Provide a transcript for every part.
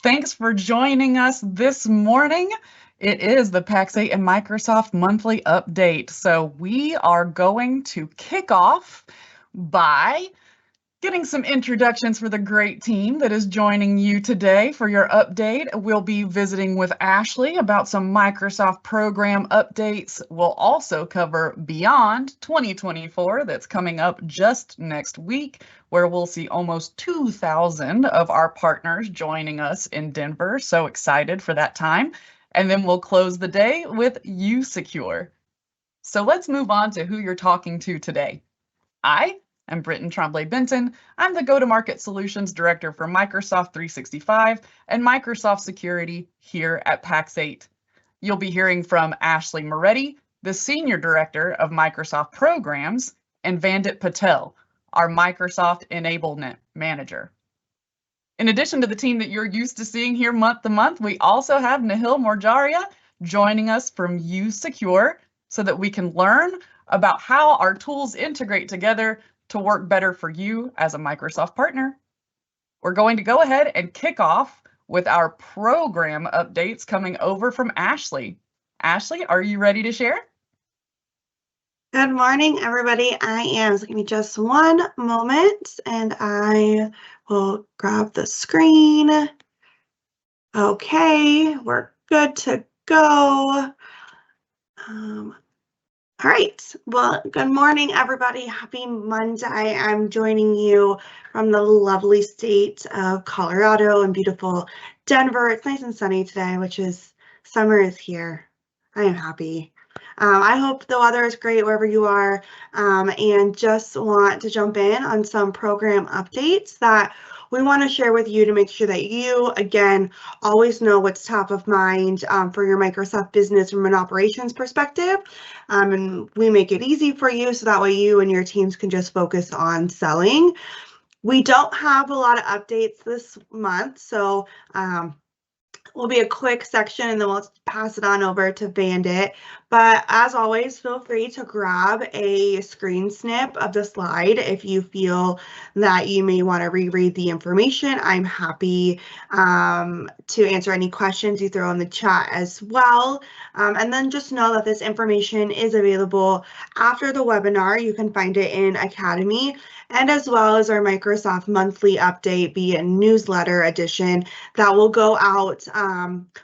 Thanks for joining us this morning. It is the Pax8 and Microsoft monthly update. So we are going to kick off by getting some introductions for the great team that is joining you today for your update. We'll be visiting with Ashley about some Microsoft program updates. We'll also cover Beyond 2024 that's coming up just next week, where we'll see almost 2,000 of our partners joining us in Denver. So excited for that time. And then we'll close the day with usecure. So let's move on to who you're talking to today. I'm Britton Tremblay-Benton. I'm the Go-to-Market Solutions Director for Microsoft 365 and Microsoft Security here at Pax8. You'll be hearing from Ashley Moretti, the Senior Director of Microsoft Programs, and Vandit Patel, our Microsoft Enablement Manager. In addition to the team that you're used to seeing here month to month, we also have Nahil Morjaria joining us from usecure so that we can learn about how our tools integrate together to work better for you as a Microsoft partner. We're going to go ahead and kick off with our program updates coming over from Ashley. Ashley, are you ready to share? Good morning, everybody. I am. So give me just one moment and I will grab the screen. Okay, we're good to go. All right, well, good morning, everybody. Happy Monday. I'm joining you from the lovely state of Colorado and beautiful Denver. It's nice and sunny today, which is summer is here. I am happy. I hope the weather is great wherever you are, and just want to jump in on some program updates that we want to share with you to make sure that you, again, always know what's top of mind for your Microsoft business from an operations perspective. And we make it easy for you so that way you and your teams can just focus on selling. We don't have a lot of updates this month, so will be a quick section and then we'll pass it on over to Vandit. But as always, feel free to grab a screen snip of the slide if you feel that you may want to reread the information. I'm happy to answer any questions you throw in the chat as well. And then just know that this information is available after the webinar. You can find it in Academy, and as well as our Microsoft monthly update, be a newsletter edition that will go out.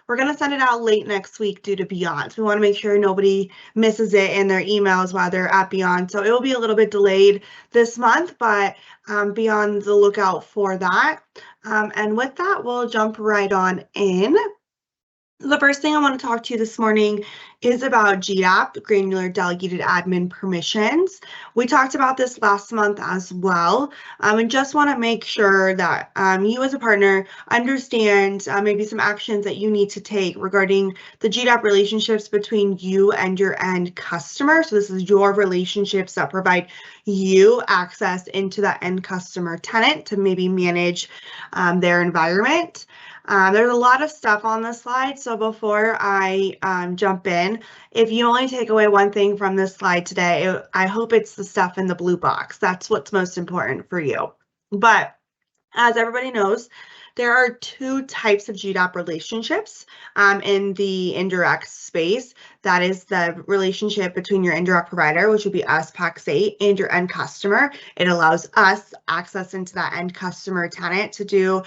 We're going to send it out late next week due to Beyond. So we want to make sure nobody misses it in their emails while they're at Beyond. So it will be a little bit delayed this month, but be on the lookout for that. And with that, we'll jump right on in. The first thing I want to talk to you this morning is about GDAP, Granular Delegated Admin Permissions. We talked about this last month as well, and just want to make sure that you as a partner understand maybe some actions that you need to take regarding the GDAP relationships between you and your end customer. So this is your relationships that provide you access into that end customer tenant to maybe manage their environment. There's a lot of stuff on this slide, so before I jump in, if you only take away one thing from this slide today, I hope it's the stuff in the blue box. That's what's most important for you. But as everybody knows, there are two types of GDAP relationships in the indirect space. That is the relationship between your indirect provider, which would be us, Pax8, and your end customer. It allows us access into that end customer tenant to do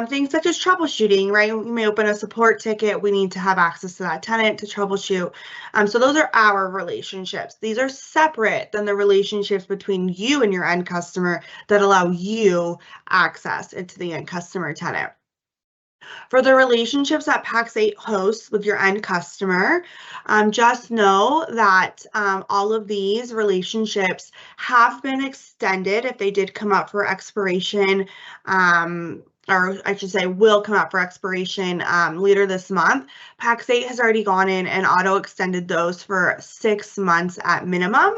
things such as troubleshooting, right? We may open a support ticket. We need to have access to that tenant to troubleshoot. So those are our relationships. These are separate than the relationships between you and your end customer that allow you access into the end customer tenant. For the relationships that Pax8 hosts with your end customer, just know that all of these relationships have been extended if they did come up for expiration, or I should say will come up for expiration later this month. Pax8 has already gone in and auto extended those for 6 months at minimum.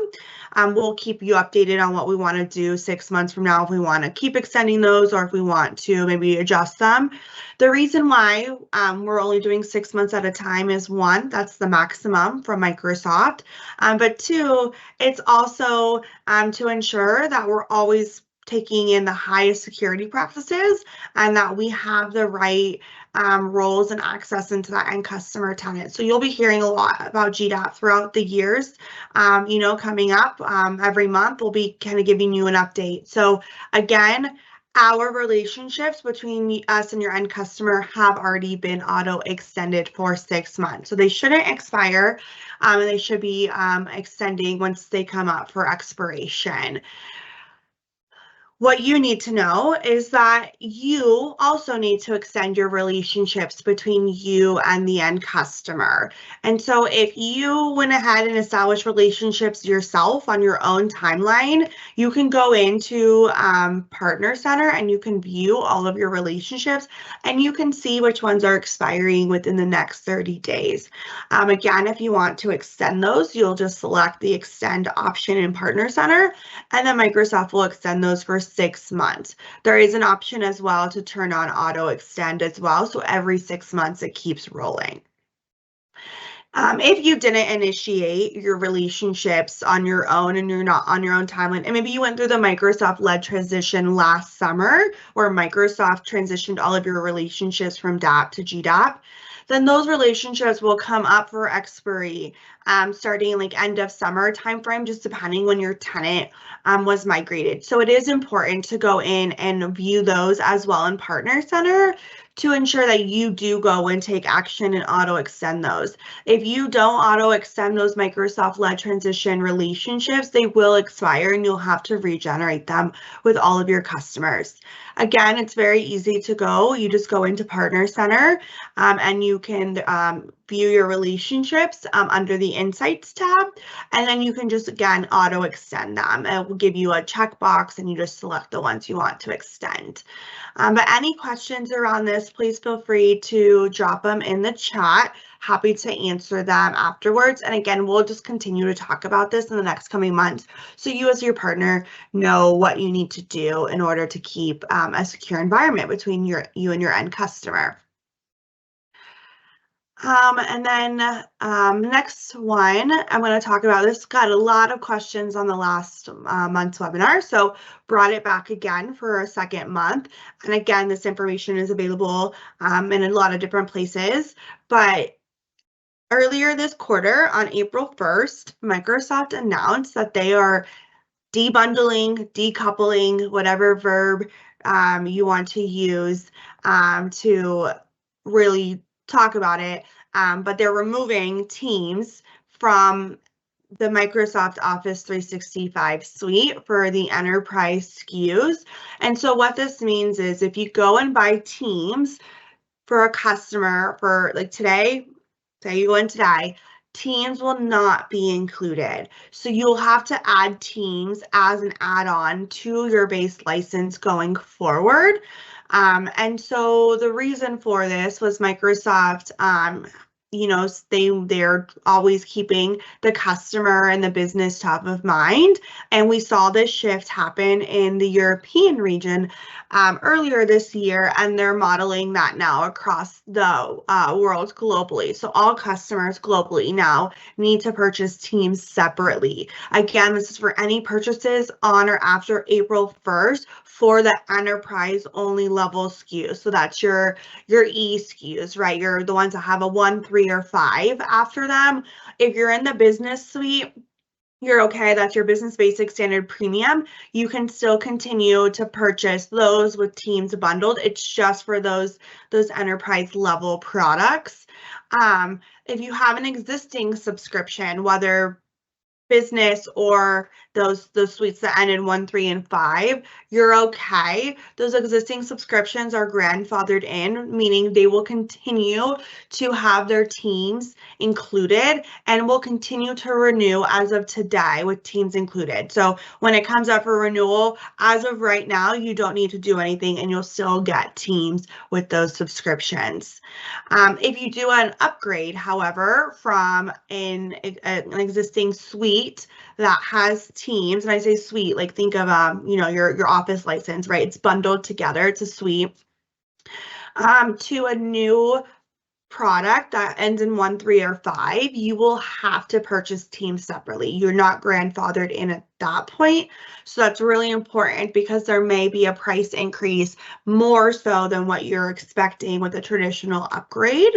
We'll keep you updated on what we want to do 6 months from now if we want to keep extending those or if we want to maybe adjust them. The reason why we're only doing 6 months at a time is one, that's the maximum from Microsoft, but two, it's also to ensure that we're always taking in the highest security practices and that we have the right roles and access into that end customer tenant. So you'll be hearing a lot about GDAP throughout the years, coming up every month. We'll be kind of giving you an update. So again, our relationships between us and your end customer have already been auto extended for 6 months. So they shouldn't expire, and they should be extending once they come up for expiration. What you need to know is that you also need to extend your relationships between you and the end customer. And so if you went ahead and established relationships yourself on your own timeline, you can go into Partner Center and you can view all of your relationships and you can see which ones are expiring within the next 30 days. Again, if you want to extend those, you'll just select the extend option in Partner Center, and then Microsoft will extend those for 6 months. There is an option as well to turn on auto extend as well. So every 6 months it keeps rolling. If you didn't initiate your relationships on your own and you're not on your own timeline, and maybe you went through the Microsoft-led transition last summer where Microsoft transitioned all of your relationships from DAP to GDAP, then those relationships will come up for expiry starting like end of summer timeframe, just depending when your tenant was migrated. So it is important to go in and view those as well in Partner Center to ensure that you do go and take action and auto extend those. If you don't auto extend those Microsoft-led transition relationships, they will expire and you'll have to regenerate them with all of your customers. Again, it's very easy to go. You just go into Partner Center and you can view your relationships under the Insights tab, and then you can just, again, auto extend them. It will give you a checkbox and you just select the ones you want to extend. But any questions around this, please feel free to drop them in the chat. Happy to answer them afterwards. And again, we'll just continue to talk about this in the next coming months, so you as your partner know what you need to do in order to keep a secure environment between you and your end customer. And then next one, I'm going to talk about this. Got a lot of questions on the last month's webinar, so brought it back again for a second month. And again, this information is available in a lot of different places. But earlier this quarter, on April 1st, Microsoft announced that they are debundling, decoupling, whatever verb you want to use to really talk about it, but they're removing Teams from the Microsoft Office 365 suite for the enterprise SKUs. And so what this means is if you go and buy Teams for a customer for like today, say you go in today, Teams will not be included. So you'll have to add Teams as an add-on to your base license going forward. And so the reason for this was Microsoft, they're always keeping the customer and the business top of mind. And we saw this shift happen in the European region earlier this year, and they're modeling that now across the world globally. So all customers globally now need to purchase Teams separately. Again, this is for any purchases on or after April 1st for the enterprise only level SKUs. So that's your E SKUs, right? You're the ones that have a 1, 3, or 5 after them. If you're in the business suite, you're okay. That's your business basic standard premium. You can still continue to purchase those with Teams bundled. It's just for those enterprise level products. If you have an existing subscription, whether business or those suites that end in 1, 3, and 5, you're okay. Those existing subscriptions are grandfathered in, meaning they will continue to have their Teams included and will continue to renew as of today with Teams included. So when it comes up for renewal, as of right now, you don't need to do anything and you'll still get Teams with those subscriptions. If you do an upgrade, however, from an existing suite that has Teams, and I say suite, like think of your Office license, right? It's bundled together. It's a suite. To a new product that ends in 1, 3, or 5, you will have to purchase Teams separately. You're not grandfathered in at that point. So that's really important because there may be a price increase more so than what you're expecting with a traditional upgrade.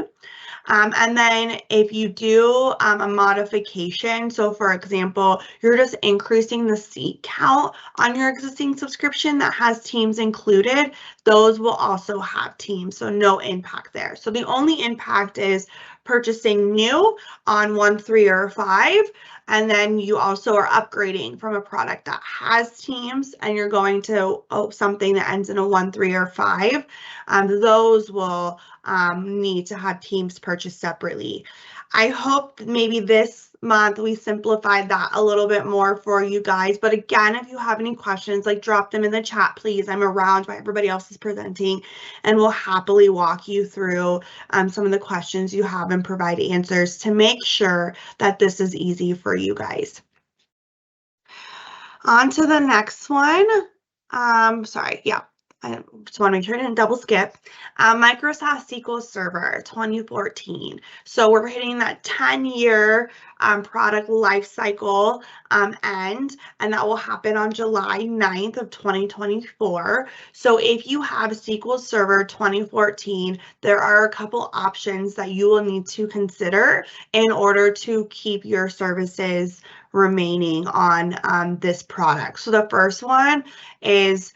And then if you do a modification, so for example, you're just increasing the seat count on your existing subscription that has Teams included, those will also have Teams, so no impact there. So the only impact is purchasing new on 1, 3, or 5, and then you also are upgrading from a product that has Teams and you're going to something that ends in a 1, 3, or 5. Those will need to have Teams purchased separately. I hope maybe this month we simplified that a little bit more for you guys. But again, if you have any questions, like drop them in the chat, please. I'm around while everybody else is presenting and we'll happily walk you through some of the questions you have and provide answers to make sure that this is easy for you guys. On to the next one. Sorry, yeah. I just want to make sure I didn't double skip. Microsoft SQL Server 2014. So we're hitting that 10-year product life cycle end, and that will happen on July 9th of 2024. So if you have SQL Server 2014, there are a couple options that you will need to consider in order to keep your services remaining on this product. So the first one is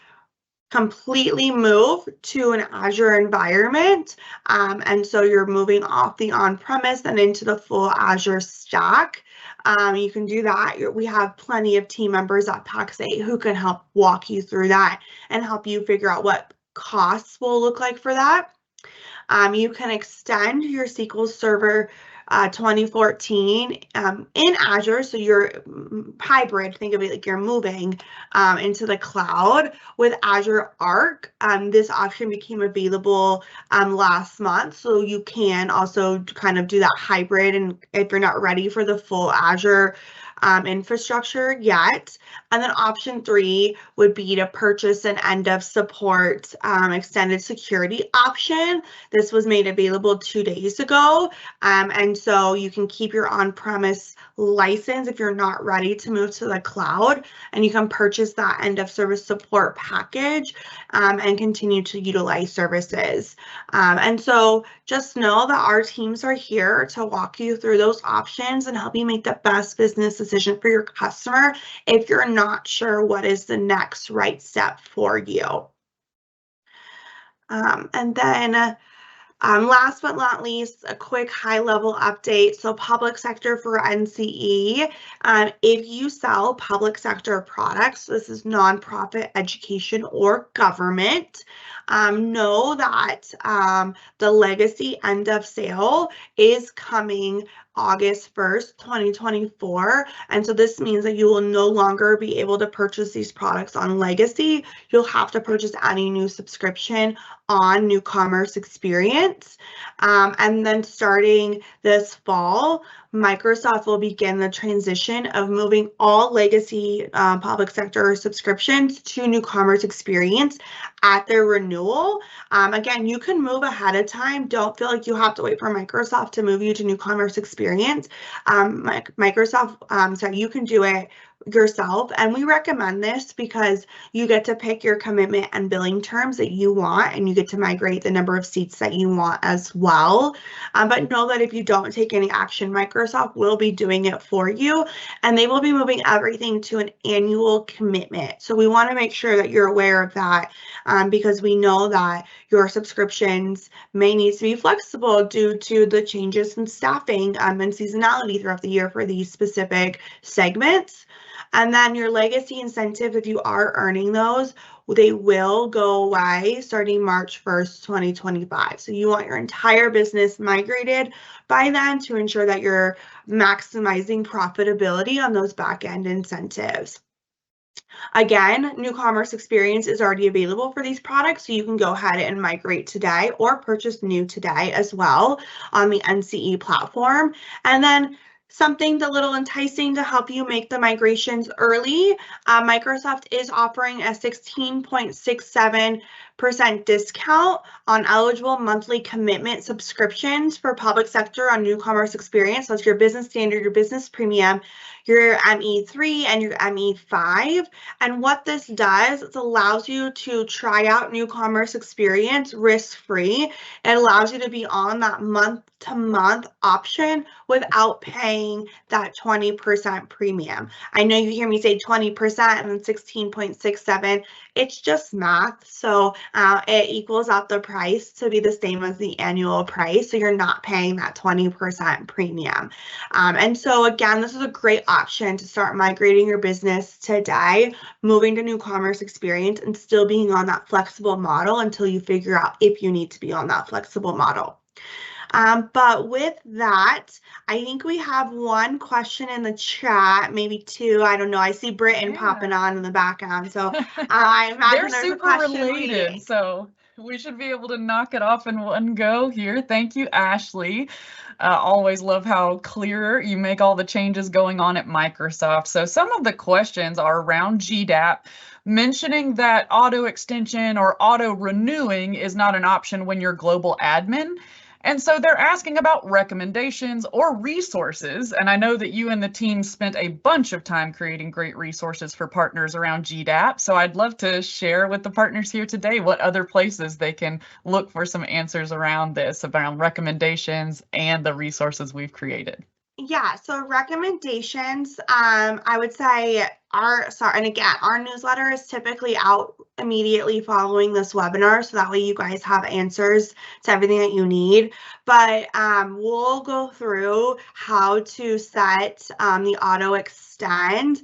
completely move to an Azure environment. And so you're moving off the on-premise and into the full Azure stack. You can do that. We have plenty of team members at Pax8 who can help walk you through that and help you figure out what costs will look like for that. You can extend your SQL Server 2014 in Azure, so you're hybrid. Think of it like you're moving into the cloud with Azure Arc. This option became available last month, so you can also kind of do that hybrid, and if you're not ready for the full Azure infrastructure yet. And then option 3 would be to purchase an end of support extended security option. This was made available 2 days ago. And so you can keep your on-premise license if you're not ready to move to the cloud, and you can purchase that end of service support package and continue to utilize services. And so just know that our teams are here to walk you through those options and help you make the best business decision for your customer if you're not sure what is the next right step for you. And then last but not least, a quick high-level update. So public sector for NCE, if you sell public sector products, this is nonprofit, education, or government, know that the legacy end of sale is coming August 1st, 2024. And so this means that you will no longer be able to purchase these products on legacy. You'll have to purchase any new subscription on New Commerce Experience. And then starting this fall, Microsoft will begin the transition of moving all legacy public sector subscriptions to New Commerce Experience at their renewal. Again, you can move ahead of time. Don't feel like you have to wait for Microsoft to move you to New Commerce Experience. Microsoft, you can do it yourself, and we recommend this because you get to pick your commitment and billing terms that you want, and you get to migrate the number of seats that you want as well. But know that if you don't take any action, Microsoft will be doing it for you, and they will be moving everything to an annual commitment. So we want to make sure that you're aware of that because we know that your subscriptions may need to be flexible due to the changes in staffing and seasonality throughout the year for these specific segments. And then your legacy incentives, if you are earning those, they will go away starting March 1st, 2025. So you want your entire business migrated by then to ensure that you're maximizing profitability on those back-end incentives. Again, New Commerce Experience is already available for these products, so you can go ahead and migrate today or purchase new today as well on the NCE platform. And then something a little enticing to help you make the migrations early, Microsoft is offering a 16.67 discount on eligible monthly commitment subscriptions for public sector on new commerce experience. So it's your business standard, your business premium, your ME3 and your ME5. And what this does, it allows you to try out new commerce experience risk-free. It allows you to be on that month-to-month option without paying that 20% premium. I know you hear me say 20% and then 16.67. It's just math. So it equals out the price to be the same as the annual price. So you're not paying that 20% premium. And so again, this is a great option to start migrating your business today, moving to new commerce experience and still being on that flexible model until you figure out if you need to be on that flexible model. But with that, I think we have one question in the chat, maybe two. I don't know. I see Britton popping on in the background, so I imagine they're there's super a question related, waiting. so we should be able to knock it off in one go here. Thank you, Ashley. Always love how clear you make all the changes going on at Microsoft. So some of the questions are around GDAP, mentioning that auto extension or auto renewing is not an option when you're global admin. And so they're asking about recommendations or resources. And I know that you and the team spent a bunch of time creating great resources for partners around GDAP. So I'd love to share with the partners here today what other places they can look for some answers around this, around recommendations and the resources we've created. Yeah, so recommendations, I would say and again, our newsletter is typically out immediately following this webinar, so that way you guys have answers to everything that you need. But we'll go through how to set the auto extend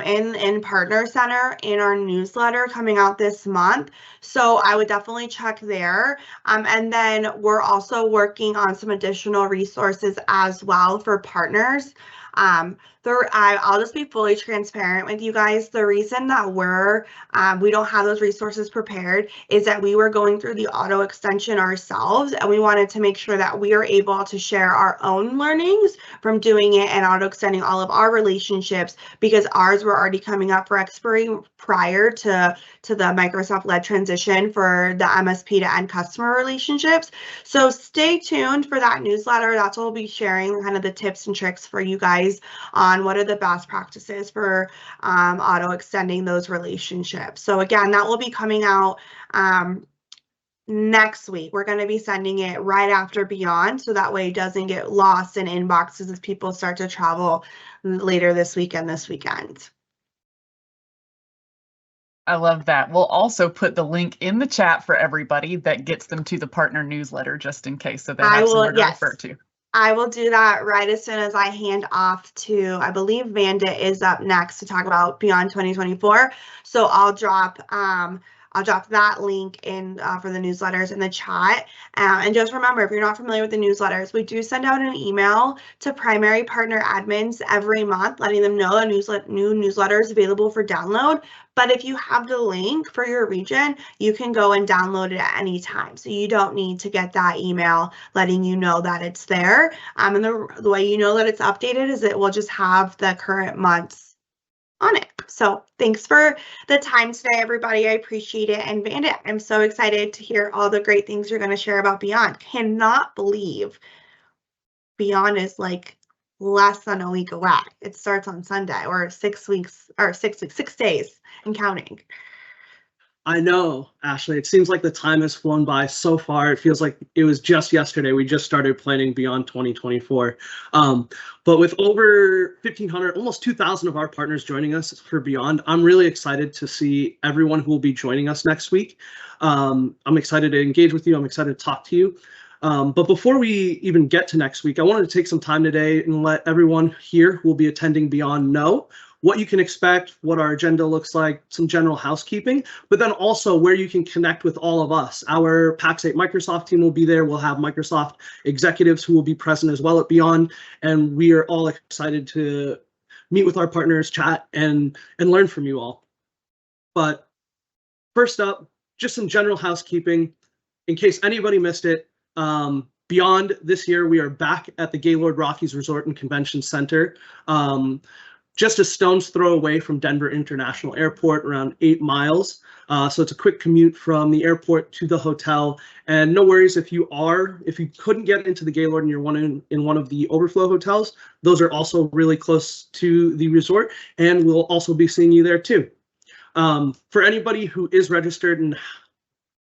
in Partner Center in our newsletter coming out this month. So I would definitely check there. And then we're also working on some additional resources as well for partners. I'll just be fully transparent with you guys. The reason that we don't have those resources prepared is that we were going through the auto extension ourselves, and we wanted to make sure that we are able to share our own learnings from doing it and auto extending all of our relationships, because ours were already coming up for expiry prior to the Microsoft-led transition for the MSP to end customer relationships. So stay tuned for that newsletter. That's what we'll be sharing, kind of the tips and tricks for you guys on what are the best practices for auto extending those relationships. So again, that will be coming out next week. We're going to be sending it right after Beyond, so that way it doesn't get lost in inboxes as people start to travel later this week and this weekend. I love that. We'll also put the link in the chat for everybody that gets them to the partner newsletter, just in case, so they have somewhere to refer to. I will do that right as soon as I hand off to, I believe Vanda is up next to talk about Beyond 2024. So I'll drop that link in for the newsletters in the chat. And just remember, if you're not familiar with the newsletters, we do send out an email to primary partner admins every month, letting them know a new newsletter is available for download. But if you have the link for your region, you can go and download it at any time. So you don't need to get that email letting you know that it's there. And the way you know that it's updated is it will just have the current months on it. So thanks for the time today, everybody. I appreciate it. And Vanda, I'm so excited to hear all the great things you're going to share about Beyond. Cannot believe Beyond is like less than a week away. It starts on Sunday, or 6 days and counting. I know, Ashley, it seems like the time has flown by so far. It feels like it was just yesterday. We just started planning Beyond 2024. But with over 1,500, almost 2,000 of our partners joining us for Beyond, I'm really excited to see everyone who will be joining us next week. I'm excited to engage with you. I'm excited to talk to you. But before we even get to next week, I wanted to take some time today and let everyone here who will be attending Beyond know what you can expect, what our agenda looks like, some general housekeeping, but then also where you can connect with all of us. Our Pax8 Microsoft team will be there. We'll have Microsoft executives who will be present as well at Beyond, and we are all excited to meet with our partners, chat, and learn from you all. But first up, just some general housekeeping. In case anybody missed it, Beyond this year, we are back at the Gaylord Rockies Resort and Convention Center. just a stone's throw away from Denver International Airport, around 8 miles. So it's a quick commute from the airport to the hotel. And no worries if you couldn't get into the Gaylord and you're in one of the overflow hotels, those are also really close to the resort, and we'll also be seeing you there too. For anybody who is registered and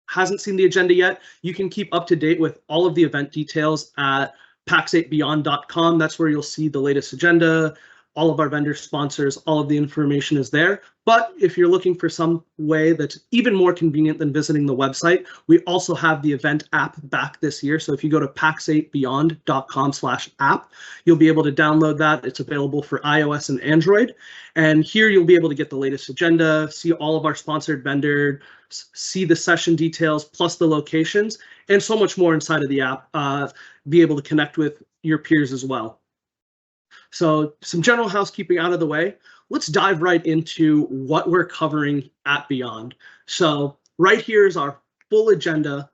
hasn't seen the agenda yet, you can keep up to date with all of the event details at pax8beyond.com. That's where you'll see the latest agenda, all of our vendor sponsors, all of the information is there. But if you're looking for some way that's even more convenient than visiting the website, we also have the event app back this year. So if you go to pax8beyond.com/app, you'll be able to download that. It's available for iOS and Android. And here you'll be able to get the latest agenda, see all of our sponsored vendors, see the session details, plus the locations, and so much more inside of the app. Be able to connect with your peers as well. So some general housekeeping out of the way, let's dive right into what we're covering at Beyond. So right here is our full agenda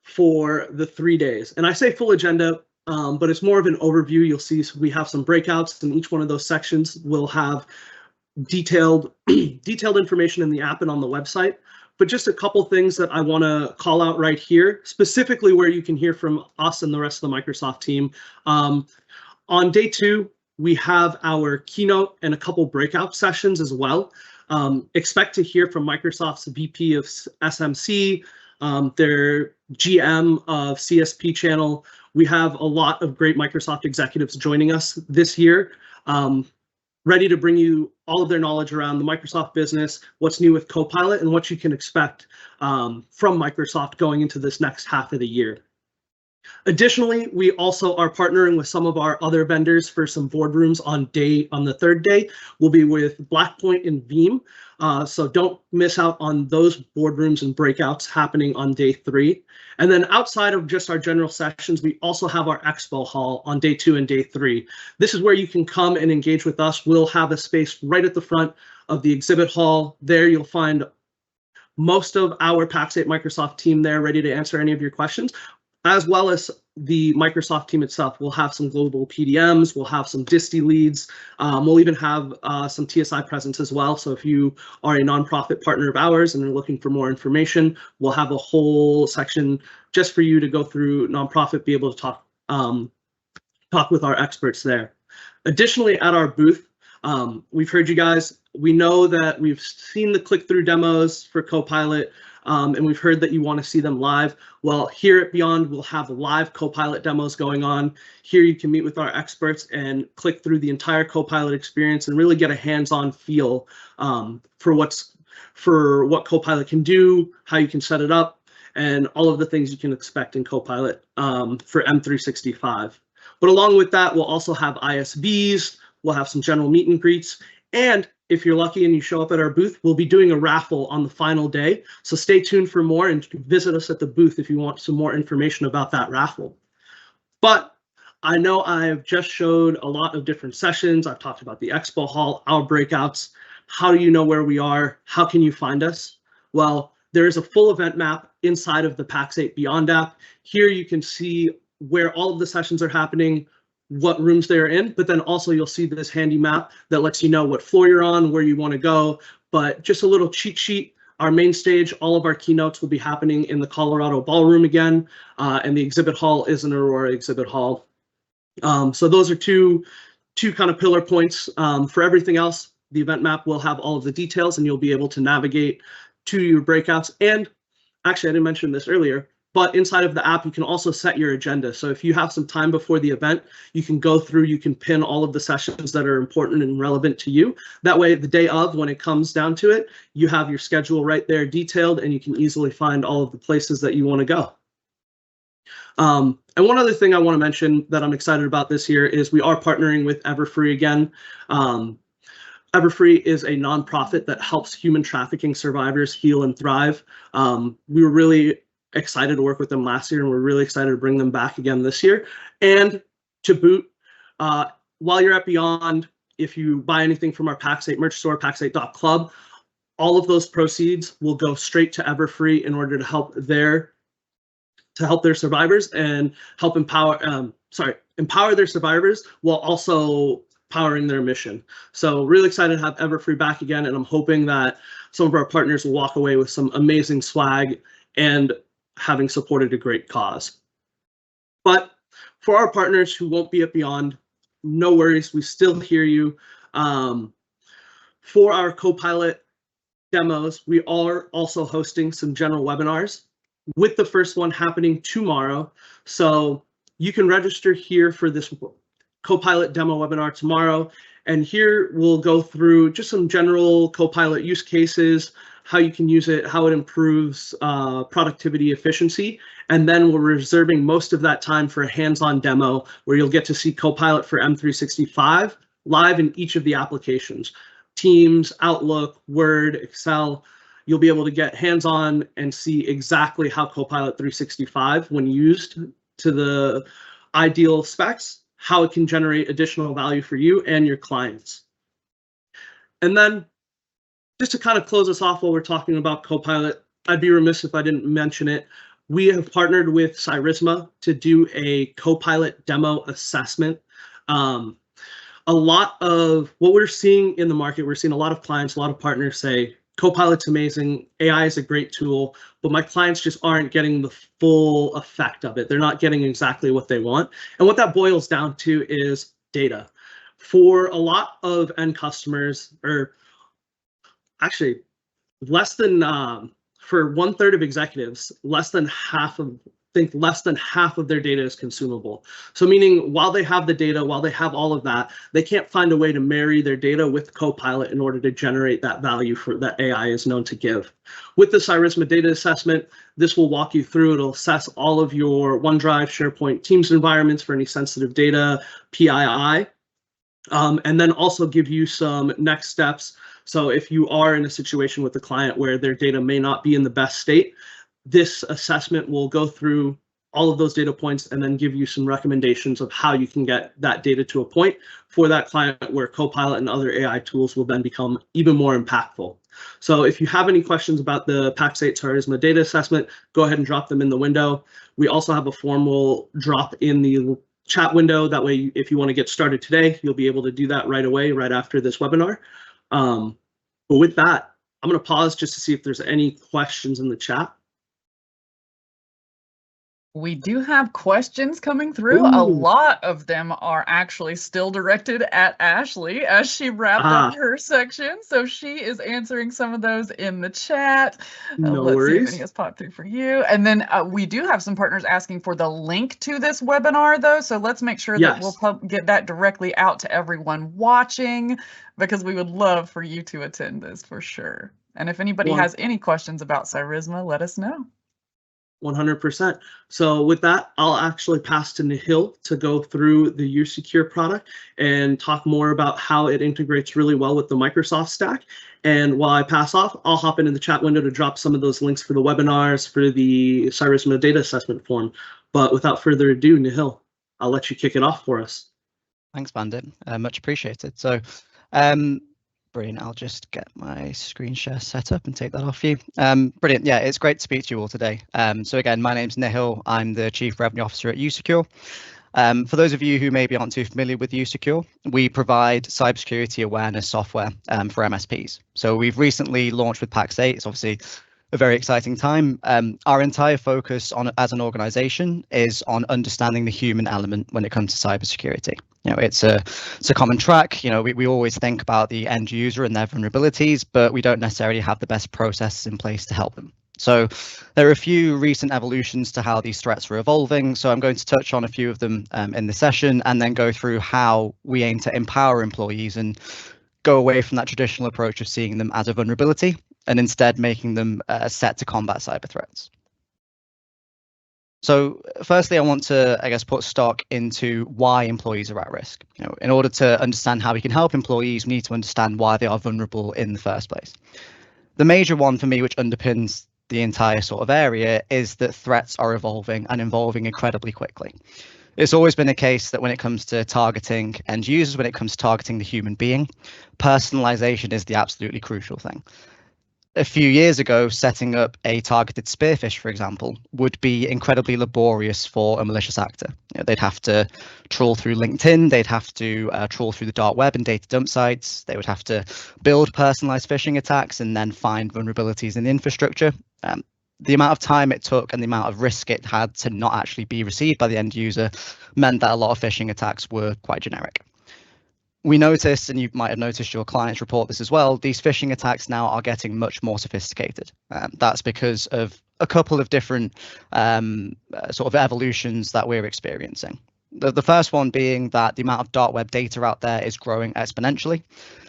for the 3 days. And I say full agenda, but it's more of an overview. You'll see we have some breakouts, and each one of those sections will have detailed information in the app and on the website. But just a couple things that I want to call out right here, specifically where you can hear from us and the rest of the Microsoft team. On day 2, we have our keynote and a couple breakout sessions as well. Expect to hear from Microsoft's VP of SMC, their GM of CSP channel. We have a lot of great Microsoft executives joining us this year, ready to bring you all of their knowledge around the Microsoft business, what's new with Copilot, and what you can expect from Microsoft going into this next half of the year. Additionally, we also are partnering with some of our other vendors for some boardrooms on the 3rd day. We'll be with Blackpoint and Veeam, so don't miss out on those boardrooms and breakouts happening on day 3. And then outside of just our general sessions, we also have our expo hall on day 2 and day 3. This is where you can come and engage with us. We'll have a space right at the front of the exhibit hall. There you'll find most of our Pax8 Microsoft team there ready to answer any of your questions, as well as the Microsoft team itself. We'll have some global PDMs, we'll have some DISTI leads, we'll even have some TSI presence as well. So if you are a nonprofit partner of ours and are looking for more information, we'll have a whole section just for you to go through nonprofit, be able to talk with our experts there. Additionally, at our booth, we've heard you guys, we know that we've seen the click-through demos for Copilot, and we've heard that you want to see them live. Well, here at Beyond, we'll have live Copilot demos going on. Here you can meet with our experts and click through the entire Copilot experience and really get a hands-on feel for what Copilot can do, how you can set it up, and all of the things you can expect in Copilot for M365. But along with that, we'll also have ISVs, we'll have some general meet and greets, and if you're lucky and you show up at our booth, we'll be doing a raffle on the final day. So stay tuned for more and visit us at the booth if you want some more information about that raffle. But I know I've just showed a lot of different sessions. I've talked about the expo hall, our breakouts. How do you know where we are? How can you find us? Well, there is a full event map inside of the Pax8 Beyond app. Here you can see where all of the sessions are happening, what rooms they're in, but then also you'll see this handy map that lets you know what floor you're on, where you want to go. But just a little cheat sheet, our main stage, all of our keynotes will be happening in the Colorado Ballroom again, and the exhibit hall is an Aurora exhibit hall. So those are two kind of pillar points. For everything else, the event map will have all of the details and you'll be able to navigate to your breakouts. And actually, I didn't mention this earlier, but inside of the app, you can also set your agenda. So if you have some time before the event, you can go through, you can pin all of the sessions that are important and relevant to you. That way, the day of, when it comes down to it, you have your schedule right there detailed and you can easily find all of the places that you want to go. And one other thing I want to mention that I'm excited about this year is we are partnering with Everfree again. Everfree is a nonprofit that helps human trafficking survivors heal and thrive. We were really excited to work with them last year, and we're really excited to bring them back again this year. And to boot, while you're at Beyond, if you buy anything from our Pax8 merch store, pax8.club, all of those proceeds will go straight to Everfree in order to help their survivors and help empower their survivors while also powering their mission. So really excited to have Everfree back again, and I'm hoping that some of our partners will walk away with some amazing swag and having supported a great cause. But for our partners who won't be at Beyond, no worries, we still hear you. For our Copilot demos, we are also hosting some general webinars, with the first one happening tomorrow. So you can register here for this Copilot demo webinar tomorrow. And here we'll go through just some general Copilot use cases, how you can use it, how it improves productivity efficiency. And then we're reserving most of that time for a hands-on demo where you'll get to see Copilot for M365 live in each of the applications. Teams, Outlook, Word, Excel. You'll be able to get hands-on and see exactly how Copilot 365, when used to the ideal specs, how it can generate additional value for you and your clients. And then just to kind of close us off while we're talking about Copilot, I'd be remiss if I didn't mention it. We have partnered with Cyrisma to do a Copilot demo assessment. A lot of what we're seeing in the market, we're seeing a lot of clients, a lot of partners say, Copilot's amazing, AI is a great tool, but my clients just aren't getting the full effect of it. They're not getting exactly what they want. And what that boils down to is data. For a lot of end customers, or actually less than, for 1/3 of executives, less than half of their data is consumable. So meaning while they have the data, while they have all of that, they can't find a way to marry their data with Copilot in order to generate that value for that AI is known to give. With the Cyrisma data assessment, this will walk you through, it'll assess all of your OneDrive, SharePoint, Teams environments for any sensitive data, PII, and then also give you some next steps. So if you are in a situation with a client where their data may not be in the best state, this assessment will go through all of those data points and then give you some recommendations of how you can get that data to a point for that client where Copilot and other AI tools will then become even more impactful. So if you have any questions about the Pax8 Cyrisma data assessment, go ahead and drop them in the window. We also have a form we'll drop in the chat window. That way, if you want to get started today, you'll be able to do that right away, right after this webinar. But with that, I'm going to pause just to see if there's any questions in the chat. We do have questions coming through. Ooh. A lot of them are actually still directed at Ashley as she wrapped up her section. So she is answering some of those in the chat. No Let's worries. see if any has popped through for you. And then we do have some partners asking for the link to this webinar, though. So let's make sure that we'll get that directly out to everyone watching, because we would love for you to attend this for sure. And if anybody has any questions about Cyrisma, let us know. 100%. So with that, I'll actually pass to Nihil to go through the usecure product and talk more about how it integrates really well with the Microsoft stack. And while I pass off, I'll hop into the chat window to drop some of those links for the webinars, for the Cyrisma data assessment form. But without further ado, Nihil, I'll let you kick it off for us. Thanks, Bandit. Much appreciated. So, brilliant. I'll just get my screen share set up and take that off you. Brilliant. Yeah, it's great to speak to you all today. So again, my name's Nihil. I'm the Chief Revenue Officer at usecure. For those of you who maybe aren't too familiar with usecure, we provide cybersecurity awareness software for MSPs. So we've recently launched with Pax8. It's obviously a very exciting time. Our entire focus on as an organization is on understanding the human element when it comes to cybersecurity. You know, it's a common track. You know, we always think about the end user and their vulnerabilities, but we don't necessarily have the best processes in place to help them. So there are a few recent evolutions to how these threats are evolving. So I'm going to touch on a few of them in the session, and then go through how we aim to empower employees and go away from that traditional approach of seeing them as a vulnerability and instead making them set to combat cyber threats. So firstly, I want to, I guess, put stock into why employees are at risk. You know, in order to understand how we can help employees, we need to understand why they are vulnerable in the first place. The major one for me, which underpins the entire sort of area, is that threats are evolving and evolving incredibly quickly. It's always been a case that when it comes to targeting end users, when it comes to targeting the human being, personalization is the absolutely crucial thing. A few years ago, setting up a targeted spearfish, for example, would be incredibly laborious for a malicious actor. They'd have to trawl through LinkedIn, they'd have to trawl through the dark web and data dump sites, they would have to build personalized phishing attacks and then find vulnerabilities in the infrastructure. The amount of time it took and the amount of risk it had to not actually be received by the end user meant that a lot of phishing attacks were quite generic. We noticed, and you might have noticed your clients report this as well, these phishing attacks now are getting much more sophisticated. That's because of a couple of different sort of evolutions that we're experiencing. The first one being that the amount of dark web data out there is growing exponentially.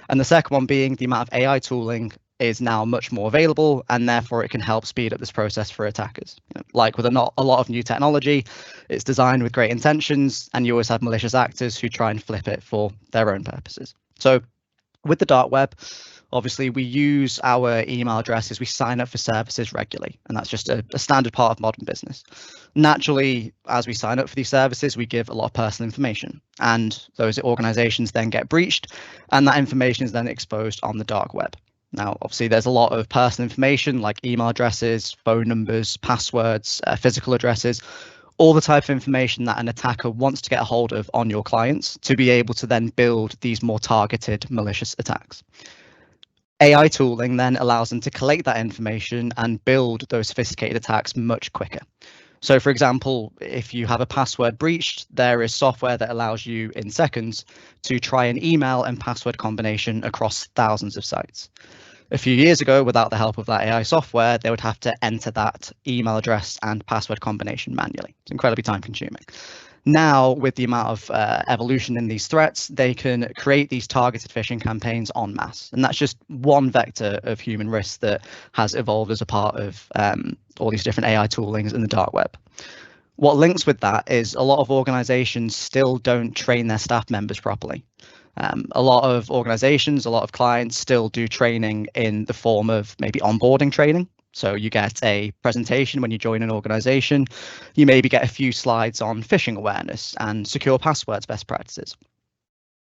And the second one being the amount of AI tooling is now much more available, and therefore it can help speed up this process for attackers. Like with a lot of new technology, it's designed with great intentions, and you always have malicious actors who try and flip it for their own purposes. So with the dark web, obviously we use our email addresses, we sign up for services regularly, and that's just a standard part of modern business. Naturally, as we sign up for these services, we give a lot of personal information, and those organizations then get breached, and that information is then exposed on the dark web. Now, obviously, there's a lot of personal information like email addresses, phone numbers, passwords, physical addresses, all the type of information that an attacker wants to get a hold of on your clients to be able to then build these more targeted malicious attacks. AI tooling then allows them to collect that information and build those sophisticated attacks much quicker. So, for example, if you have a password breached, there is software that allows you in seconds to try an email and password combination across thousands of sites. A few years ago, without the help of that AI software, they would have to enter that email address and password combination manually. It's incredibly time consuming. Now, with the amount of evolution in these threats, they can create these targeted phishing campaigns en masse. And that's just one vector of human risk that has evolved as a part of all these different AI toolings in the dark web. What links with that is a lot of organizations still don't train their staff members properly. A lot of organizations, a lot of clients still do training in the form of maybe onboarding training. So you get a presentation when you join an organization, you maybe get a few slides on phishing awareness and secure passwords best practices.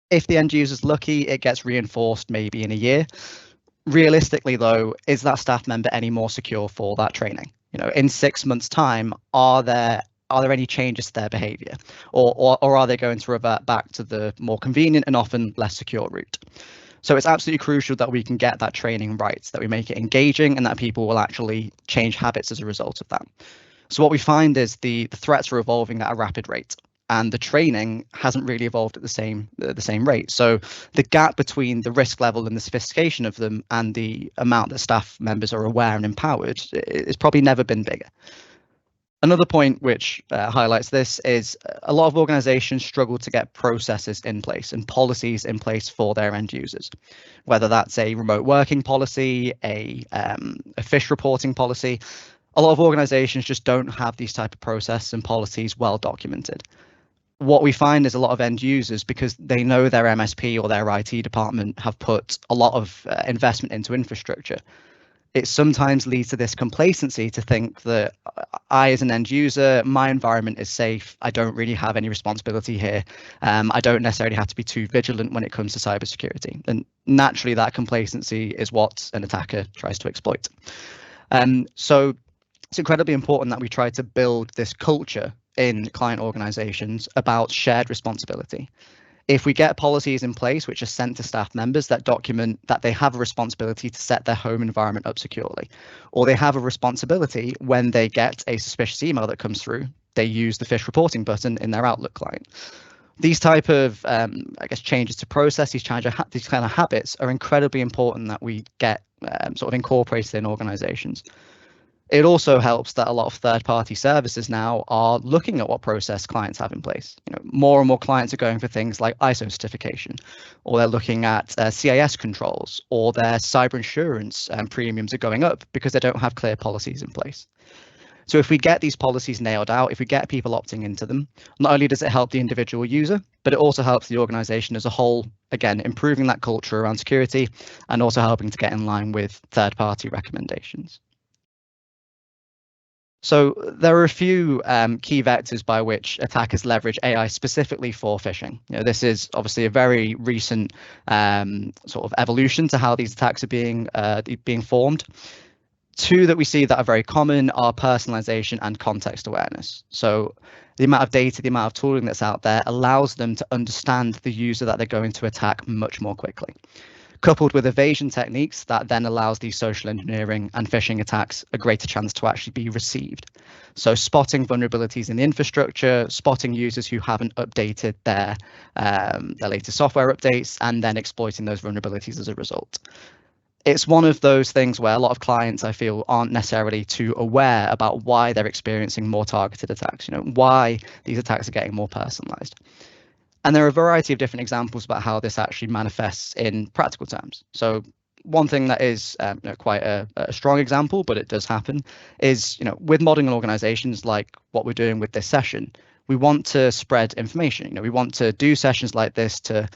If the end user's lucky, it gets reinforced maybe in a year. Realistically, though, is that staff member any more secure for that training? In 6 months' time, are there any changes to their behavior, or are they going to revert back to the more convenient and often less secure route? So it's absolutely crucial that we can get that training right, that we make it engaging and that people will actually change habits as a result of that. So what we find is the threats are evolving at a rapid rate, and the training hasn't really evolved at the same rate. So the gap between the risk level and the sophistication of them and the amount that staff members are aware and empowered is probably never been bigger. Another point which highlights this is a lot of organizations struggle to get processes in place and policies in place for their end users, whether that's a remote working policy, a phish reporting policy. A lot of organizations just don't have these type of processes and policies well documented. What we find is a lot of end users, because they know their MSP or their IT department have put a lot of investment into infrastructure, it sometimes leads to this complacency to think that I, as an end user, my environment is safe. I don't really have any responsibility here. I don't necessarily have to be too vigilant when it comes to cybersecurity. And naturally, that complacency is what an attacker tries to exploit. So it's incredibly important that we try to build this culture in client organizations about shared responsibility. If we get policies in place which are sent to staff members that document that they have a responsibility to set their home environment up securely, or they have a responsibility when they get a suspicious email that comes through, they use the phish reporting button in their Outlook client. These type of, changes to process, these kind of habits are incredibly important that we get sort of incorporated in organizations. It also helps that a lot of third-party services now are looking at what process clients have in place. More and more clients are going for things like ISO certification, or they're looking at CIS controls, or their cyber insurance premiums are going up because they don't have clear policies in place. So if we get these policies nailed out, if we get people opting into them, not only does it help the individual user, but it also helps the organization as a whole, again, improving that culture around security and also helping to get in line with third-party recommendations. So there are a few key vectors by which attackers leverage AI specifically for phishing. This is obviously a very recent sort of evolution to how these attacks are being formed. Two that we see that are very common are personalization and context awareness. So the amount of data, the amount of tooling that's out there allows them to understand the user that they're going to attack much more quickly. Coupled with evasion techniques, that then allows these social engineering and phishing attacks a greater chance to actually be received. So spotting vulnerabilities in the infrastructure, spotting users who haven't updated their latest software updates, and then exploiting those vulnerabilities as a result. It's one of those things where a lot of clients, I feel, aren't necessarily too aware about why they're experiencing more targeted attacks, why these attacks are getting more personalized. And there are a variety of different examples about how this actually manifests in practical terms. So one thing that is quite a strong example, but it does happen, is with modern organizations like what we're doing with this session, we want to spread information. We want to do sessions like this to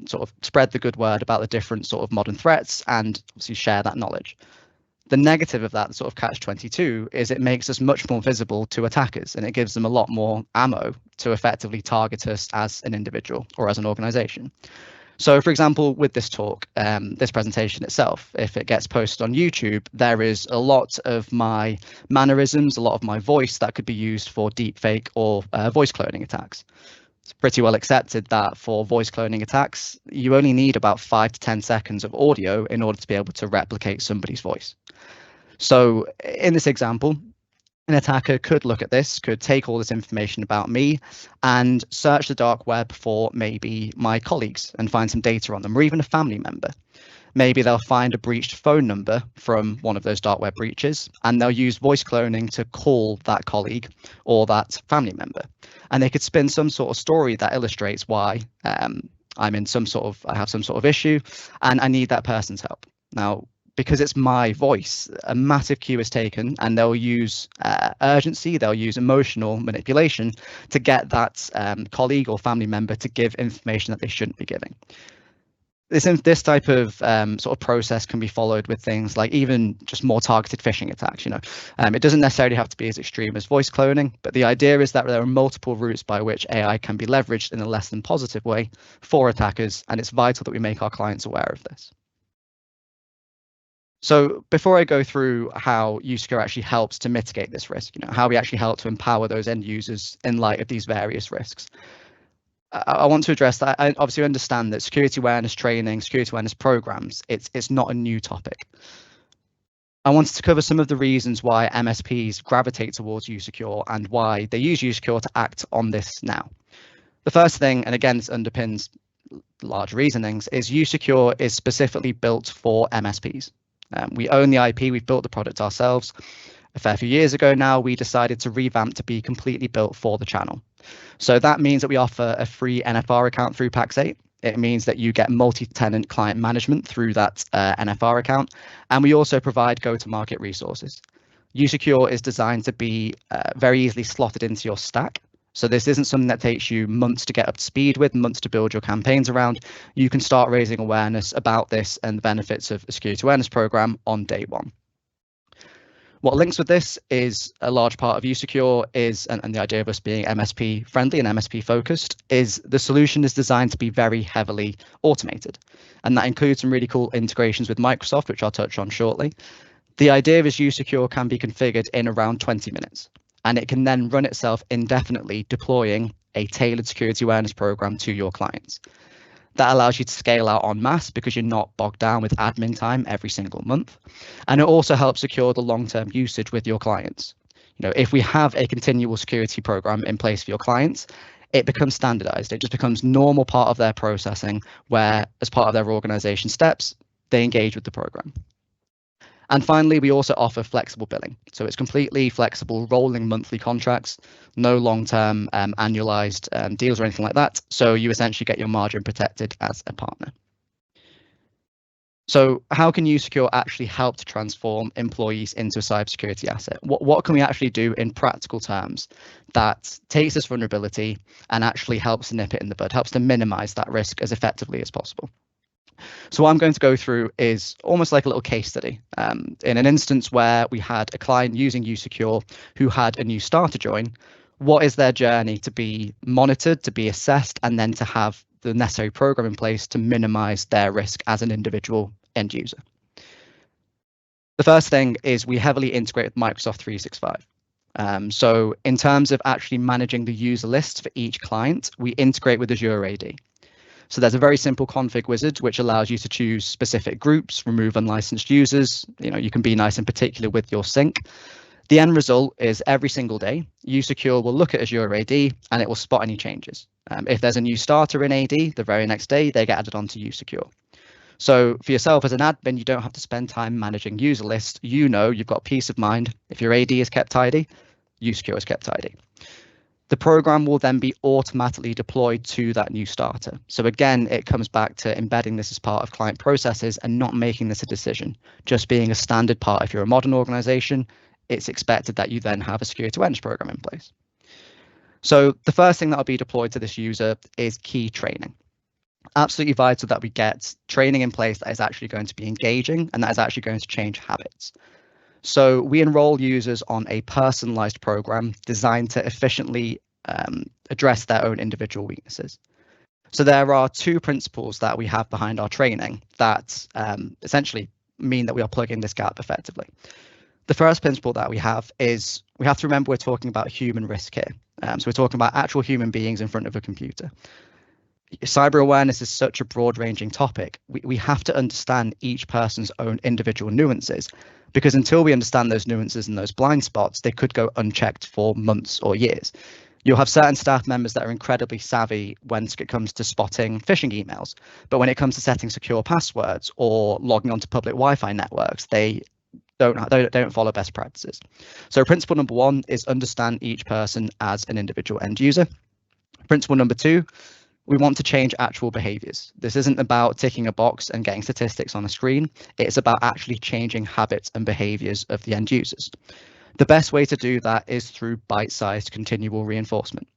sort of spread the good word about the different sort of modern threats and obviously share that knowledge. The negative of that, the sort of catch-22, is it makes us much more visible to attackers, and it gives them a lot more ammo to effectively target us as an individual or as an organization. So, for example, with this talk, this presentation itself, if it gets posted on YouTube, there is a lot of my mannerisms, a lot of my voice that could be used for deepfake or voice cloning attacks. It's pretty well accepted that for voice cloning attacks, you only need about 5 to 10 seconds of audio in order to be able to replicate somebody's voice. So in this example, an attacker could look at this, could take all this information about me and search the dark web for maybe my colleagues and find some data on them, or even a family member. Maybe they'll find a breached phone number from one of those dark web breaches, and they'll use voice cloning to call that colleague or that family member. And they could spin some sort of story that illustrates why I have some sort of issue and I need that person's help. Now, because it's my voice, a massive cue is taken, and they'll use urgency, they'll use emotional manipulation to get that colleague or family member to give information that they shouldn't be giving. This type of sort of process can be followed with things like even just more targeted phishing attacks. It doesn't necessarily have to be as extreme as voice cloning, but the idea is that there are multiple routes by which AI can be leveraged in a less than positive way for attackers, and it's vital that we make our clients aware of this. So before I go through how usecure actually helps to mitigate this risk, how we actually help to empower those end users in light of these various risks, I want to address that. I obviously understand that security awareness training, security awareness programs, it's not a new topic. I wanted to cover some of the reasons why MSPs gravitate towards usecure and why they use usecure to act on this now. The first thing, and again, this underpins large reasonings, is usecure is specifically built for MSPs. We own the IP, we've built the product ourselves. A fair few years ago now, we decided to revamp to be completely built for the channel. So that means that we offer a free NFR account through Pax8. It means that you get multi-tenant client management through that NFR account. And we also provide go-to-market resources. usecure is designed to be very easily slotted into your stack. So this isn't something that takes you months to get up to speed with, months to build your campaigns around. You can start raising awareness about this and the benefits of a security awareness program on day one. What links with this is a large part of usecure is, and the idea of us being MSP friendly and MSP focused, is the solution is designed to be very heavily automated. And that includes some really cool integrations with Microsoft, which I'll touch on shortly. The idea is usecure can be configured in around 20 minutes. And it can then run itself indefinitely, deploying a tailored security awareness program to your clients. That allows you to scale out en masse because you're not bogged down with admin time every single month. And it also helps secure the long-term usage with your clients. If we have a continual security program in place for your clients, it becomes standardized. It just becomes normal part of their processing where, as part of their organization steps, they engage with the program. And finally, we also offer flexible billing. So it's completely flexible, rolling monthly contracts, no long-term annualized deals or anything like that. So you essentially get your margin protected as a partner. So how can usecure actually help to transform employees into a cybersecurity asset? What can we actually do in practical terms that takes this vulnerability and actually helps to nip it in the bud, helps to minimize that risk as effectively as possible? So what I'm going to go through is almost like a little case study. In an instance where we had a client using usecure who had a new starter join, what is their journey to be monitored, to be assessed, and then to have the necessary program in place to minimize their risk as an individual end user. The first thing is we heavily integrate with Microsoft 365. So in terms of actually managing the user lists for each client, we integrate with Azure AD. So there's a very simple config wizard which allows you to choose specific groups, remove unlicensed users. You can be nice and particular with your sync. The end result is every single day, usecure will look at Azure AD and it will spot any changes. If there's a new starter in AD, the very next day they get added onto usecure. So for yourself as an admin, you don't have to spend time managing user lists. You've got peace of mind. If your AD is kept tidy, usecure is kept tidy. The program will then be automatically deployed to that new starter. So again, it comes back to embedding this as part of client processes and not making this a decision, just being a standard part. If you're a modern organization, it's expected that you then have a secure-to-edge program in place. So the first thing that will be deployed to this user is key training. Absolutely vital that we get training in place that is actually going to be engaging and that is actually going to change habits. So we enroll users on a personalized program designed to efficiently address their own individual weaknesses. So there are two principles that we have behind our training that essentially mean that we are plugging this gap effectively. The first principle that we have is we have to remember we're talking about human risk here. So we're talking about actual human beings in front of a computer. Cyber awareness is such a broad-ranging topic. We have to understand each person's own individual nuances, because until we understand those nuances and those blind spots, they could go unchecked for months or years. You'll have certain staff members that are incredibly savvy when it comes to spotting phishing emails, but when it comes to setting secure passwords or logging onto public Wi-Fi networks, they don't follow best practices. So principle number one is understand each person as an individual end user. Principle number two, we want to change actual behaviors. This isn't about ticking a box and getting statistics on a screen. It's about actually changing habits and behaviors of the end users. The best way to do that is through bite-sized continual reinforcement.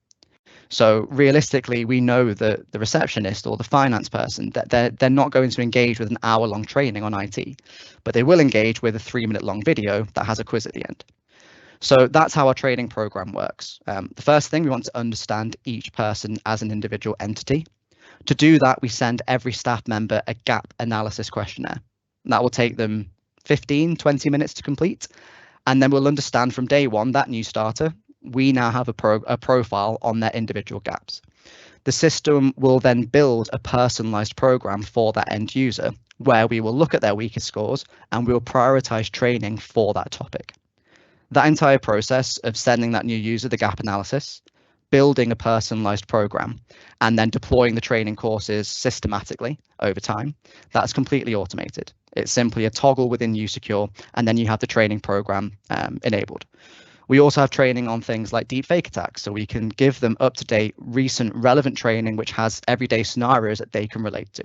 So realistically, we know that the receptionist or the finance person, that they're not going to engage with an hour-long training on IT, but they will engage with a 3-minute-long video that has a quiz at the end. So that's how our training program works. The first thing, we want to understand each person as an individual entity. To do that, we send every staff member a gap analysis questionnaire. That will take them 15, 20 minutes to complete. And then we'll understand from day one, that new starter, we now have a profile on their individual gaps. The system will then build a personalized program for that end user, where we will look at their weakest scores and we'll prioritize training for that topic. That entire process of sending that new user the gap analysis, building a personalized program, and then deploying the training courses systematically over time, that's completely automated. It's simply a toggle within usecure, and then you have the training program enabled. We also have training on things like deepfake attacks, so we can give them up-to-date, recent, relevant training which has everyday scenarios that they can relate to.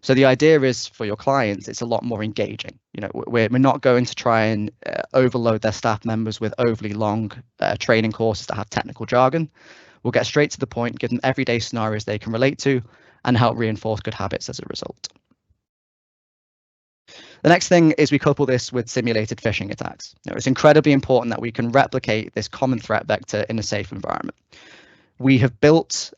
So the idea is for your clients, it's a lot more engaging. We're not going to try and overload their staff members with overly long training courses that have technical jargon. We'll get straight to the point, give them everyday scenarios they can relate to, and help reinforce good habits as a result. The next thing is we couple this with simulated phishing attacks. It's incredibly important that we can replicate this common threat vector in a safe environment. We have built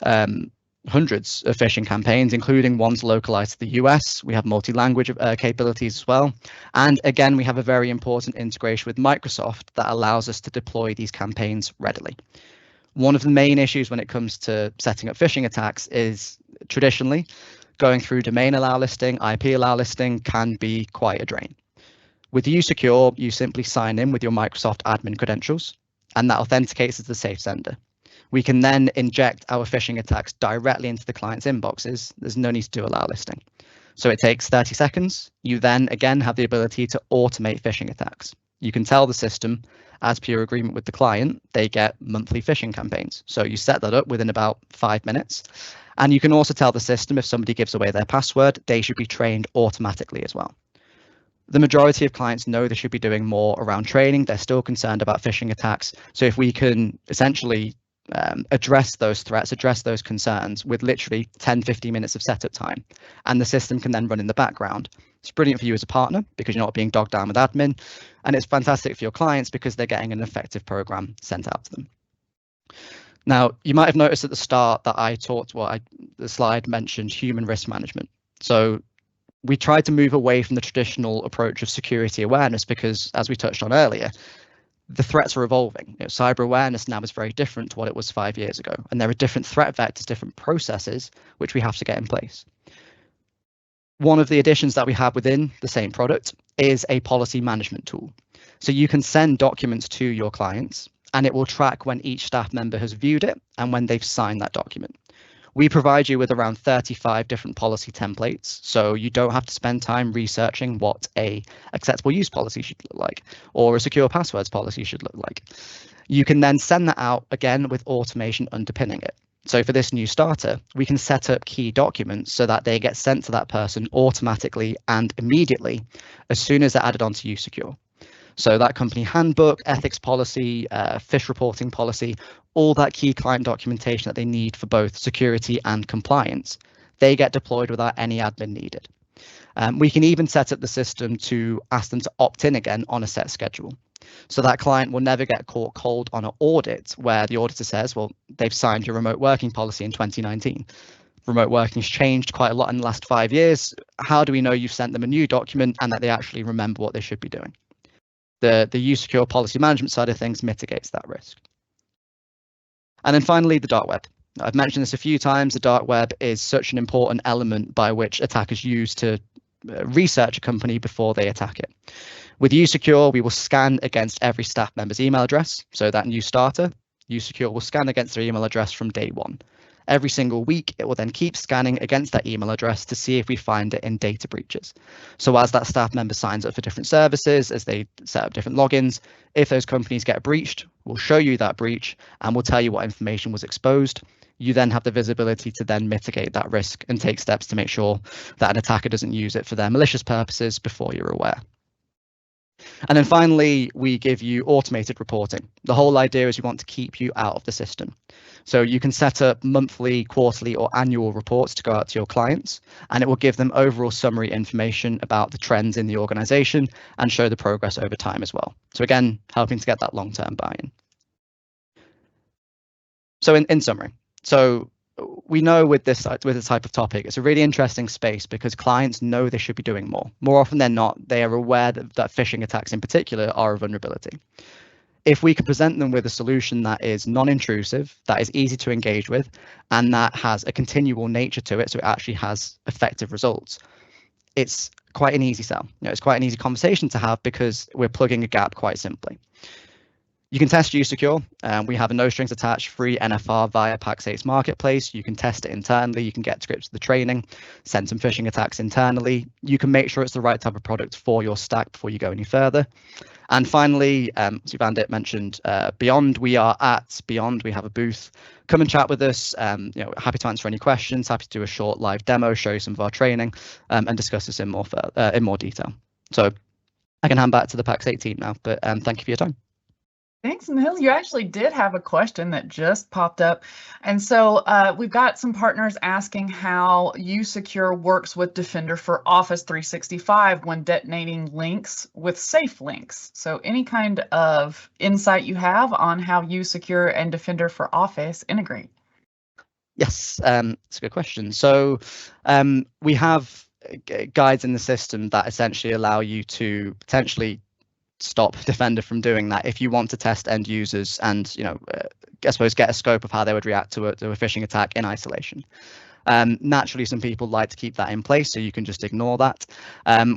hundreds of phishing campaigns, including ones localized to the US. We have multi-language capabilities as well. And again, we have a very important integration with Microsoft that allows us to deploy these campaigns readily. One of the main issues when it comes to setting up phishing attacks is traditionally going through domain allow listing, IP allow listing can be quite a drain. With usecure, you simply sign in with your Microsoft admin credentials, and that authenticates as the safe sender. We can then inject our phishing attacks directly into the client's inboxes. There's no need to do allow listing. So it takes 30 seconds. You then again have the ability to automate phishing attacks. You can tell the system, as per your agreement with the client, they get monthly phishing campaigns. So you set that up within about 5 minutes. And you can also tell the system if somebody gives away their password, they should be trained automatically as well. The majority of clients know they should be doing more around training. They're still concerned about phishing attacks. So if we can essentially address those threats, address those concerns with literally 10-15 minutes of setup time, and the system can then run in the background. It's brilliant for you as a partner because you're not being bogged down with admin, and it's fantastic for your clients because they're getting an effective program sent out to them. Now, you might have noticed at the start that the slide mentioned human risk management. So we tried to move away from the traditional approach of security awareness because, as we touched on earlier, the threats are evolving. Cyber awareness now is very different to what it was 5 years ago, and there are different threat vectors, different processes which we have to get in place. One of the additions that we have within the same product is a policy management tool. So you can send documents to your clients, and it will track when each staff member has viewed it and when they've signed that document. We provide you with around 35 different policy templates, so you don't have to spend time researching what a acceptable use policy should look like or a secure passwords policy should look like. You can then send that out again with automation underpinning it. So for this new starter, we can set up key documents so that they get sent to that person automatically and immediately as soon as they're added onto usecure. So that company handbook, ethics policy, fish reporting policy, all that key client documentation that they need for both security and compliance, they get deployed without any admin needed. We can even set up the system to ask them to opt in again on a set schedule. So that client will never get caught cold on an audit where the auditor says, well, they've signed your remote working policy in 2019. Remote working has changed quite a lot in the last 5 years. How do we know you've sent them a new document and that they actually remember what they should be doing? The usecure policy management side of things mitigates that risk. And then finally, the dark web. I've mentioned this a few times. The dark web is such an important element by which attackers use to research a company before they attack it. With usecure, we will scan against every staff member's email address. So that new starter, usecure will scan against their email address from day one. Every single week, it will then keep scanning against that email address to see if we find it in data breaches. So as that staff member signs up for different services, as they set up different logins, if those companies get breached, we'll show you that breach and we'll tell you what information was exposed. You then have the visibility to then mitigate that risk and take steps to make sure that an attacker doesn't use it for their malicious purposes before you're aware. And then finally, we give you automated reporting. The whole idea is we want to keep you out of the system. So you can set up monthly, quarterly, or annual reports to go out to your clients, and it will give them overall summary information about the trends in the organization and show the progress over time as well. So again, helping to get that long-term buy-in. So in summary, so we know with this type of topic, it's a really interesting space because clients know they should be doing more. More often than not, they are aware that phishing attacks in particular are a vulnerability. If we can present them with a solution that is non-intrusive, that is easy to engage with, and that has a continual nature to it, so it actually has effective results, it's quite an easy sell. It's quite an easy conversation to have because we're plugging a gap quite simply. You can test usecure. We have a no strings attached free NFR via Pax8's marketplace. You can test it internally. You can get scripts of the training, send some phishing attacks internally. You can make sure it's the right type of product for your stack before you go any further. And finally, as Bandit mentioned, Beyond, we are at Beyond. We have a booth. Come and chat with us. Happy to answer any questions. Happy to do a short live demo, show you some of our training, and discuss this in more detail. So I can hand back to the Pax8 team now. But thank you for your time. Thanks, Neil. You actually did have a question that just popped up. And so we've got some partners asking how usecure works with Defender for Office 365 when detonating links with safe links. So any kind of insight you have on how usecure and Defender for Office integrate? Yes, it's a good question. So we have guides in the system that essentially allow you to potentially stop Defender from doing that if you want to test end users and I suppose get a scope of how they would react to a phishing attack in isolation. Naturally, some people like to keep that in place, so you can just ignore that.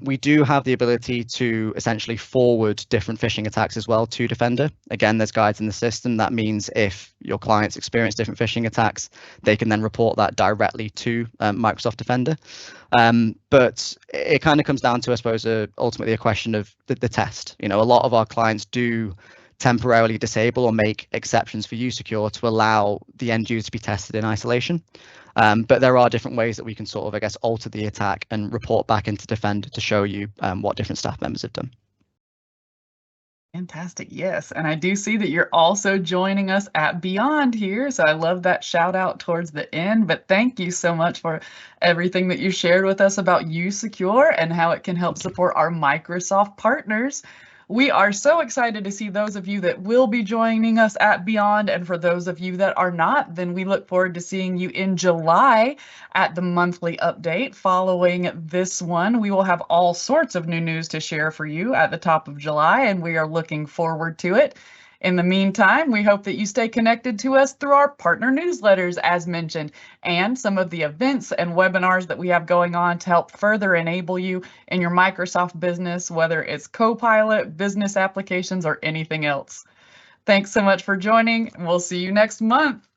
We do have the ability to essentially forward different phishing attacks as well to Defender. Again, there's guides in the system. That means if your clients experience different phishing attacks, they can then report that directly to Microsoft Defender. But it kind of comes down to, I suppose, ultimately a question of the test. A lot of our clients do temporarily disable or make exceptions for usecure to allow the end user to be tested in isolation. But there are different ways that we can sort of, I guess, alter the attack and report back into Defender to show you what different staff members have done. Fantastic. Yes. And I do see that you're also joining us at Beyond here. So I love that shout out towards the end. But thank you so much for everything that you shared with us about usecure and how it can help support our Microsoft partners. We are so excited to see those of you that will be joining us at Beyond. And for those of you that are not, then we look forward to seeing you in July at the monthly update. Following this one, we will have all sorts of new news to share for you at the top of July, and we are looking forward to it. In the meantime, we hope that you stay connected to us through our partner newsletters, as mentioned, and some of the events and webinars that we have going on to help further enable you in your Microsoft business, whether it's Copilot, business applications, or anything else. Thanks so much for joining, and we'll see you next month.